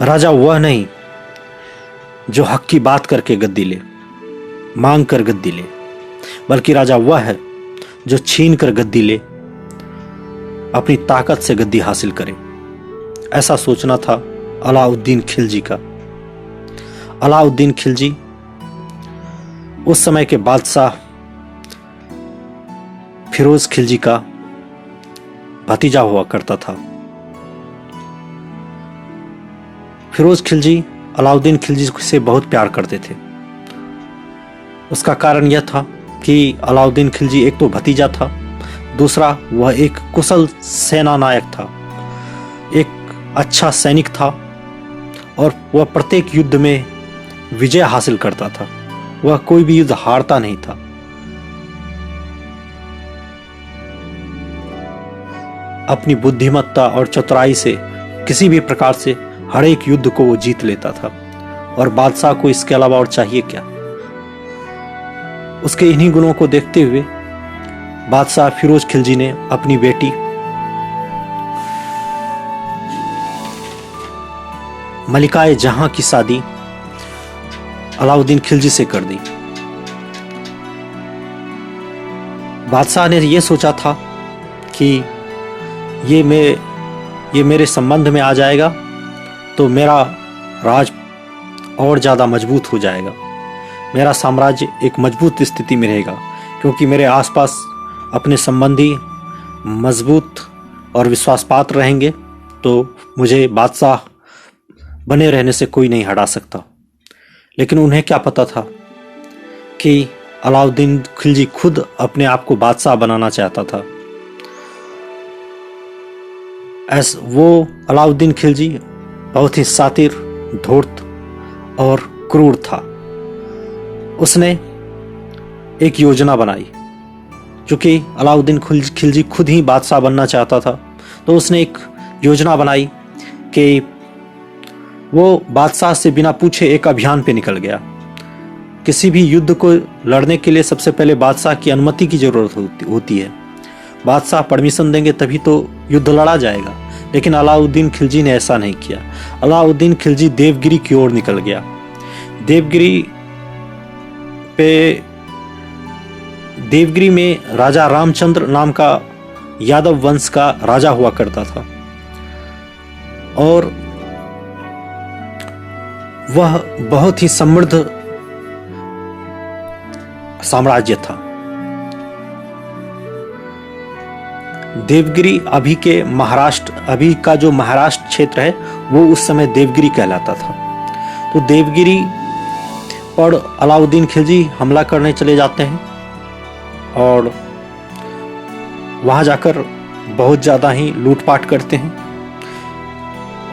राजा वह नहीं जो हक की बात करके गद्दी ले, मांग कर गद्दी ले, बल्कि राजा वह है जो छीन कर गद्दी ले, अपनी ताकत से गद्दी हासिल करे। ऐसा सोचना था अलाउद्दीन खिलजी का। अलाउद्दीन खिलजी उस समय के बादशाह फिरोज खिलजी का भतीजा हुआ करता था। फिरोज खिलजी अलाउद्दीन खिलजी से बहुत प्यार करते थे। उसका कारण यह था कि अलाउद्दीन खिलजी एक तो भतीजा था, दूसरा वह एक कुशल सेना नायक था, एक अच्छा सैनिक था और वह प्रत्येक युद्ध में विजय हासिल करता था। वह कोई भी युद्ध हारता नहीं था। अपनी बुद्धिमत्ता और चतुराई से किसी भी प्रकार से हर एक युद्ध को वो जीत लेता था और बादशाह को इसके अलावा और चाहिए क्या। उसके इन्हीं गुणों को देखते हुए बादशाह फिरोज खिलजी ने अपनी बेटी मलिकाए जहां की शादी अलाउद्दीन खिलजी से कर दी। बादशाह ने यह सोचा था कि ये मेरे संबंध में आ जाएगा तो मेरा राज और ज़्यादा मजबूत हो जाएगा, मेरा साम्राज्य एक मजबूत स्थिति में रहेगा, क्योंकि मेरे आसपास अपने संबंधी मजबूत और विश्वासपात्र रहेंगे तो मुझे बादशाह बने रहने से कोई नहीं हटा सकता। लेकिन उन्हें क्या पता था कि अलाउद्दीन खिलजी खुद अपने आप को बादशाह बनाना चाहता था। वो अलाउद्दीन खिलजी बहुत ही शातिर, धूर्त और क्रूर था। उसने एक योजना बनाई। चूंकि अलाउद्दीन खिलजी खुद ही बादशाह बनना चाहता था तो उसने एक योजना बनाई कि वो बादशाह से बिना पूछे एक अभियान पे निकल गया। किसी भी युद्ध को लड़ने के लिए सबसे पहले बादशाह की अनुमति की जरूरत होती है। बादशाह परमिशन देंगे तभी तो युद्ध लड़ा जाएगा। लेकिन अलाउद्दीन खिलजी ने ऐसा नहीं किया। अलाउद्दीन खिलजी देवगिरी की ओर निकल गया। देवगिरी में राजा रामचंद्र नाम का यादव वंश का राजा हुआ करता था और वह बहुत ही समृद्ध साम्राज्य था। देवगिरी अभी का जो महाराष्ट्र क्षेत्र है वो उस समय देवगिरी कहलाता था। तो देवगिरी पर अलाउद्दीन खिलजी हमला करने चले जाते हैं और वहां जाकर बहुत ज्यादा ही लूटपाट करते हैं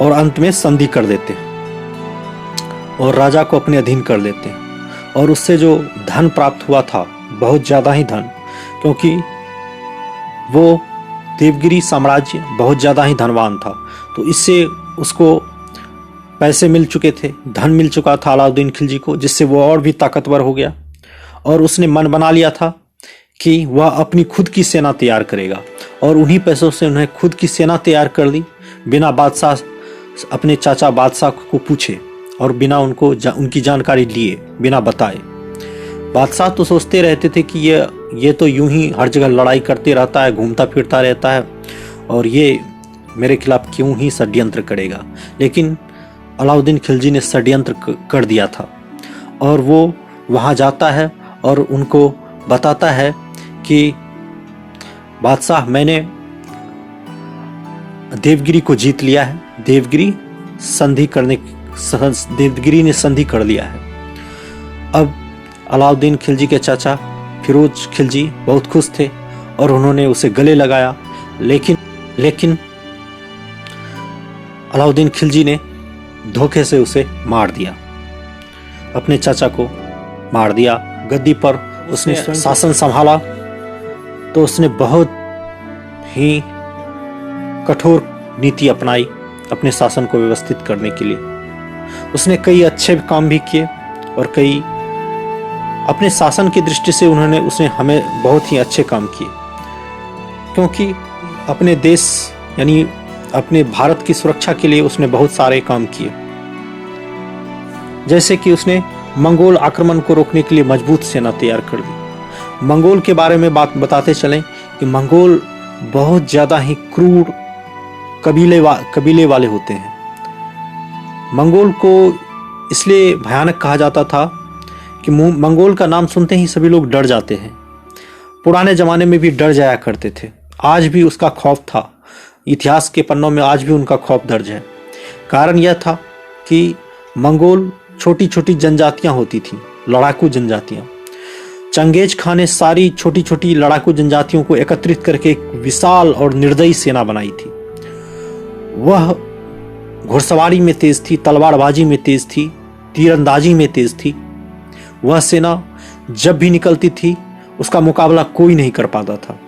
और अंत में संधि कर देते हैं और राजा को अपने अधीन कर लेते हैं। और उससे जो धन प्राप्त हुआ था, बहुत ज़्यादा ही धन, क्योंकि वो देवगिरी साम्राज्य बहुत ज़्यादा ही धनवान था, तो इससे उसको पैसे मिल चुके थे, धन मिल चुका था अलाउद्दीन खिलजी को, जिससे वो और भी ताकतवर हो गया। और उसने मन बना लिया था कि वह अपनी खुद की सेना तैयार करेगा और उन्हीं पैसों से उन्हें खुद की सेना तैयार कर ली, बिना बादशाह अपने चाचा बादशाह को पूछे और बिना उनकी जानकारी लिए, बिना बताए। बादशाह तो सोचते रहते थे कि ये तो यूं ही हर जगह लड़ाई करते रहता है, घूमता फिरता रहता है और ये मेरे खिलाफ क्यों ही षड्यंत्र करेगा। लेकिन अलाउद्दीन खिलजी ने षड्यंत्र कर दिया था और वो वहाँ जाता है और उनको बताता है कि बादशाह, मैंने देवगिरी को जीत लिया है, देवगिरी ने संधि कर लिया है। अब अलाउद्दीन खिलजी के चाचा फिरोज खिलजी बहुत खुश थे और उन्होंने उसे गले लगाया। लेकिन अलाउद्दीन खिलजी ने धोखे से उसे मार दिया, अपने चाचा को मार दिया। गद्दी पर उसने शासन संभाला तो उसने बहुत ही कठोर नीति अपनाई अपने शासन को व्यवस्थित करने के लिए। उसने कई अच्छे काम भी किए और कई अपने शासन की दृष्टि से उसने हमें बहुत ही अच्छे काम किए, क्योंकि अपने देश यानी अपने भारत की सुरक्षा के लिए उसने बहुत सारे काम किए। जैसे कि उसने मंगोल आक्रमण को रोकने के लिए मजबूत सेना तैयार कर दी। मंगोल के बारे में बात बताते चलें कि मंगोल बहुत ज़्यादा ही क्रूर कबीले वाले होते हैं। मंगोल को इसलिए भयानक कहा जाता था कि मंगोल का नाम सुनते ही सभी लोग डर जाते हैं। पुराने ज़माने में भी डर जाया करते थे, आज भी उसका खौफ था। इतिहास के पन्नों में आज भी उनका खौफ दर्ज है। कारण यह था कि मंगोल छोटी छोटी जनजातियां होती थीं, लड़ाकू जनजातियां। चंगेज खान ने सारी छोटी छोटी लड़ाकू जनजातियों को एकत्रित करके एक विशाल और निर्दयी सेना बनाई थी। वह घुड़सवारी में तेज थी, तलवारबाजी में तेज थी, तीरंदाजी में तेज थी। वह सेना जब भी निकलती थी उसका मुकाबला कोई नहीं कर पाता था।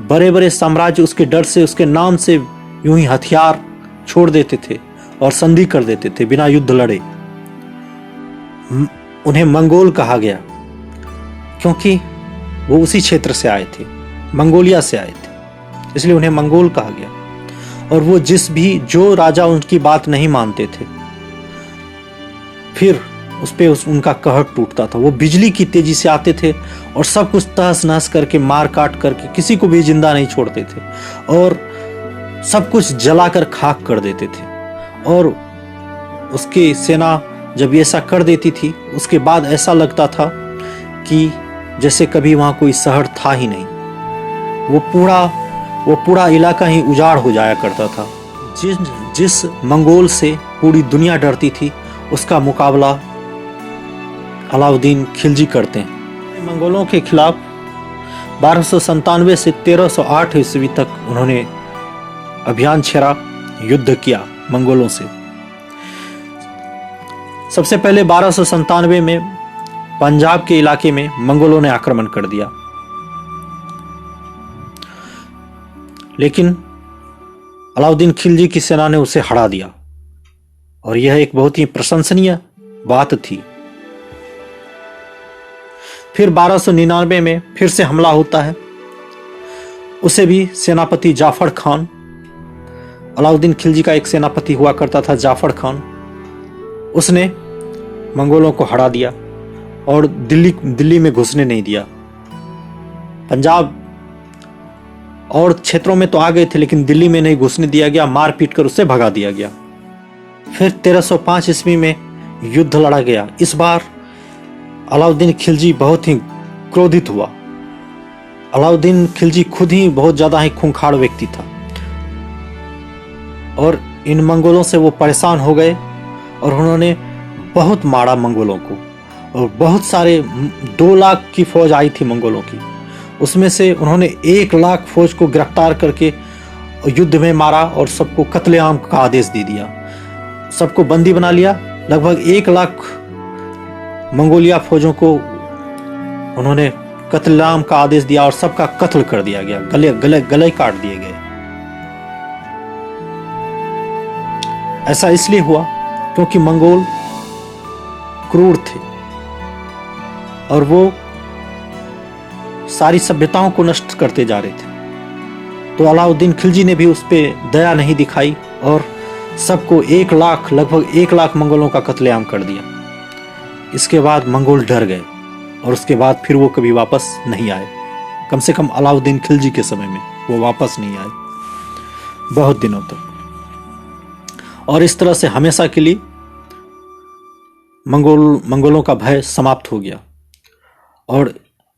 बड़े बड़े साम्राज्य उसके डर से, उसके नाम से यूं ही हथियार छोड़ देते थे और संधि कर देते थे बिना युद्ध लड़े। उन्हें मंगोल कहा गया क्योंकि वो उसी क्षेत्र से आए थे, मंगोलिया से आए थे, इसलिए उन्हें मंगोल कहा गया। और वो जो राजा उनकी बात नहीं मानते थे, फिर उस पे उनका कहर टूटता था। वो बिजली की तेजी से आते थे और सब कुछ तहस नहस करके, मार काट करके, किसी को भी जिंदा नहीं छोड़ते थे और सब कुछ जलाकर खाक कर देते थे। और उसकी सेना जब ये ऐसा कर देती थी, उसके बाद ऐसा लगता था कि जैसे कभी वहाँ कोई शहर था ही नहीं। वो पूरा इलाका ही उजाड़ हो जाया करता था। जिस मंगोल से पूरी दुनिया डरती थी, उसका मुकाबला अलाउद्दीन खिलजी करते हैं। मंगोलों के खिलाफ 1297 से 1308 ईस्वी तक उन्होंने अभियान छेड़ा, युद्ध किया मंगोलों से। सबसे पहले 1297 में पंजाब के इलाके में मंगोलों ने आक्रमण कर दिया, लेकिन अलाउद्दीन खिलजी की सेना ने उसे हरा दिया और यह एक बहुत ही प्रशंसनीय बात थी। फिर 1299 में फिर से हमला होता है। उसे भी सेनापति जाफर खान, अलाउद्दीन खिलजी का एक सेनापति हुआ करता था जाफर खान, उसने मंगोलों को हरा दिया और दिल्ली में घुसने नहीं दिया। पंजाब और क्षेत्रों में तो आ गए थे, लेकिन दिल्ली में नहीं घुसने दिया गया, मार पीट कर उसे भगा दिया गया। फिर 1305 ईस्वी में युद्ध लड़ा गया। इस बार अलाउद्दीन खिलजी बहुत ही क्रोधित हुआ। अलाउद्दीन खिलजी खुद ही बहुत ज्यादा ही खूंखार व्यक्ति था और इन मंगोलों से वो परेशान हो गए और उन्होंने बहुत मारा मंगोलों को। और बहुत सारे 2 लाख की फौज आई थी मंगोलों की, उसमें से उन्होंने 1 लाख फौज को गिरफ्तार करके युद्ध में मारा और सबको कत्लेआम का आदेश दे दिया। सबको बंदी बना लिया। लगभग 1 लाख मंगोलिया फौजों को उन्होंने कत्लेआम का आदेश दिया और सबका कत्ल कर दिया गया, गले काट दिए गए। ऐसा इसलिए हुआ क्योंकि मंगोल क्रूर थे और वो सारी सभ्यताओं को नष्ट करते जा रहे थे। तो अलाउद्दीन खिलजी ने भी उस पर दया नहीं दिखाई और सबको लगभग 1 लाख मंगोलों का कत्लेआम कर दिया। इसके बाद मंगोल डर गए और उसके बाद फिर वो कभी वापस नहीं आए। कम से कम अलाउद्दीन खिलजी के समय में वो वापस नहीं आए बहुत दिनों तक। और इस तरह से हमेशा के लिए मंगोलों का भय समाप्त हो गया और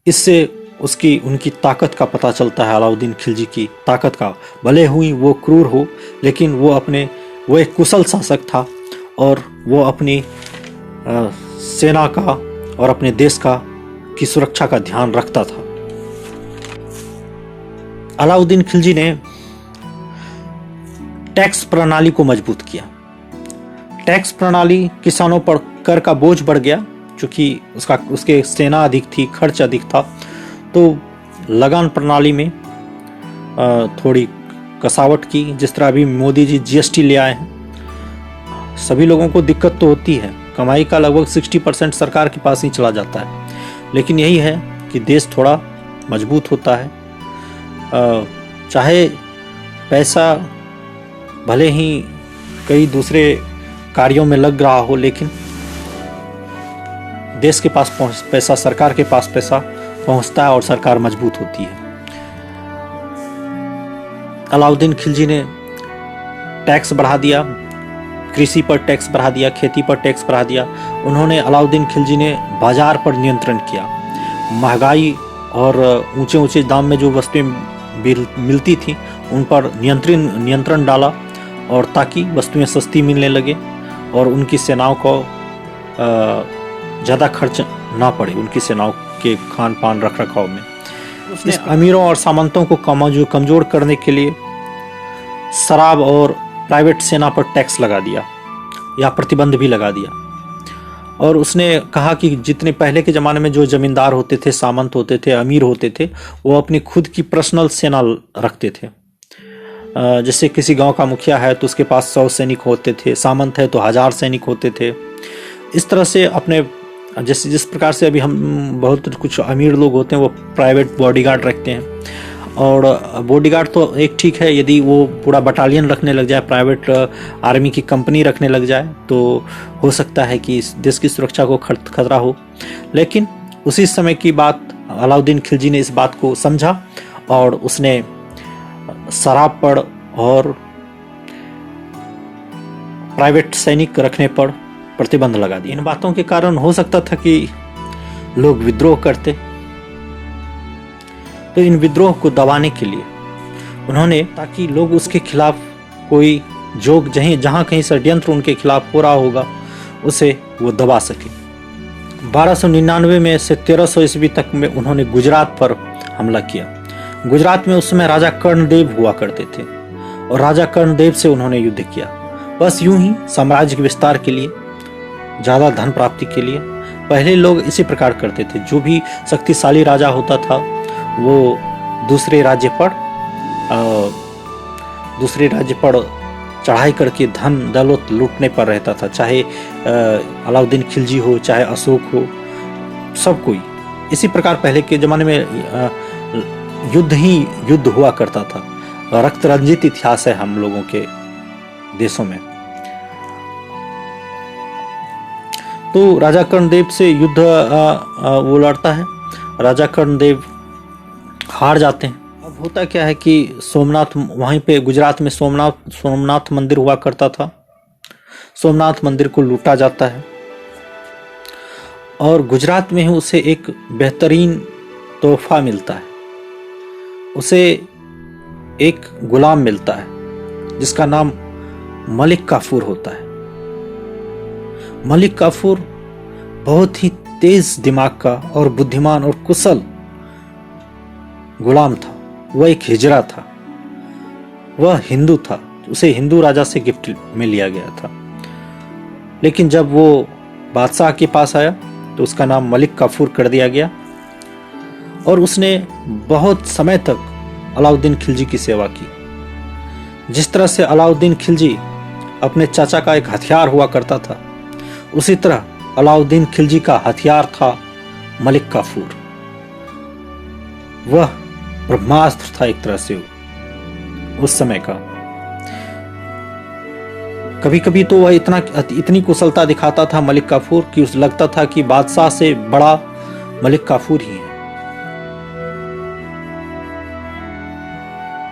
इससे उनकी ताकत का पता चलता है। अलाउद्दीन खिलजी की ताकत का, भले हुई वो क्रूर हो, लेकिन वो एक कुशल शासक था और वो अपनी सेना का और अपने देश की सुरक्षा का ध्यान रखता था। अलाउद्दीन खिलजी ने टैक्स प्रणाली को मजबूत किया। टैक्स प्रणाली, किसानों पर कर का बोझ बढ़ गया क्योंकि उसके सेना अधिक थी, खर्च अधिक था। तो लगान प्रणाली में थोड़ी कसावट की। जिस तरह अभी मोदी जी जीएसटी ले आए हैं, सभी लोगों को दिक्कत तो होती है, कमाई का लगभग 60% सरकार के पास ही चला जाता है, लेकिन यही है कि देश थोड़ा मजबूत होता है। चाहे पैसा भले ही कई दूसरे कार्यों में लग रहा हो, लेकिन देश के पास पैसा, सरकार के पास पैसा पहुंचता है और सरकार मजबूत होती है। अलाउद्दीन खिलजी ने टैक्स बढ़ा दिया, कृषि पर टैक्स बढ़ा दिया, खेती पर टैक्स बढ़ा दिया। उन्होंने अलाउद्दीन खिलजी ने बाजार पर नियंत्रण किया, महंगाई और ऊंचे ऊंचे दाम में जो वस्तुएं मिलती थी उन पर नियंत्रण डाला, और ताकि वस्तुएं सस्ती मिलने लगे और उनकी सेनाओं को ज़्यादा खर्च ना पड़े उनकी सेनाओं के खान पान रख रखाव में। उसने अमीरों और सामंतों को कमज़ोर करने के लिए शराब और प्राइवेट सेना पर टैक्स लगा दिया या प्रतिबंध भी लगा दिया। और उसने कहा कि जितने पहले के ज़माने में जो जमींदार होते थे, सामंत होते थे, अमीर होते थे, वो अपनी खुद की पर्सनल सेना रखते थे। जैसे किसी गांव का मुखिया है तो उसके पास 100 सैनिक होते थे, सामंत है तो 1000 सैनिक होते थे। इस तरह से अपने जिस प्रकार से अभी हम बहुत कुछ अमीर लोग होते हैं वो प्राइवेट बॉडीगार्ड रखते हैं, और बॉडीगार्ड तो एक ठीक है, यदि वो पूरा बटालियन रखने लग जाए, प्राइवेट आर्मी की कंपनी रखने लग जाए तो हो सकता है कि इस देश की सुरक्षा को खतरा हो। लेकिन उसी समय की बात, अलाउद्दीन खिलजी ने इस बात को समझा और उसने शराब पर और प्राइवेट सैनिक रखने पर प्रतिबंध लगा दिया। इन बातों के कारण हो सकता था कि लोग विद्रोह करते, तो इन विद्रोह को दबाने के लिए उन्होंने, ताकि लोग उसके खिलाफ कोई जहां कहीं षड्यंत्र उनके खिलाफ हो रहा होगा उसे वो दबा सके। 1299 में से 1300 ईस्वी तक में उन्होंने गुजरात पर हमला किया। गुजरात में उस समय राजा कर्णदेव हुआ करते थे और राजा कर्णदेव से उन्होंने युद्ध किया, बस यूं ही साम्राज्य के विस्तार के लिए, ज़्यादा धन प्राप्ति के लिए। पहले लोग इसी प्रकार करते थे, जो भी शक्तिशाली राजा होता था वो दूसरे राज्य पर चढ़ाई करके धन दौलत लूटने पर रहता था, चाहे अलाउद्दीन खिलजी हो, चाहे अशोक हो, सब कोई इसी प्रकार पहले के ज़माने में युद्ध हुआ करता था। रक्त रंजित इतिहास है हम लोगों के देशों में। तो राजा कर्णदेव से युद्ध वो लड़ता है, राजा कर्णदेव हार जाते हैं। अब होता क्या है कि सोमनाथ, वहीं पे गुजरात में सोमनाथ मंदिर हुआ करता था, सोमनाथ मंदिर को लूटा जाता है और गुजरात में ही उसे एक बेहतरीन तोहफा मिलता है। उसे एक गुलाम मिलता है जिसका नाम मलिक काफूर होता है। मलिक काफूर बहुत ही तेज दिमाग का और बुद्धिमान और कुशल गुलाम था। वह एक हिजरा था, वह हिंदू था, उसे हिंदू राजा से गिफ्ट में लिया गया था। लेकिन जब वो बादशाह के पास आया तो उसका नाम मलिक काफूर कर दिया गया और उसने बहुत समय तक अलाउद्दीन खिलजी की सेवा की। जिस तरह से अलाउद्दीन खिलजी अपने चाचा का एक हथियार हुआ करता था, उसी तरह अलाउद्दीन खिलजी का हथियार था मलिक काफूर। वह ब्रह्मास्त्र था एक तरह से उस समय का। कभी कभी तो वह इतनी कुशलता दिखाता था मलिक काफूर कि उस लगता था कि बादशाह से बड़ा मलिक काफूर ही है।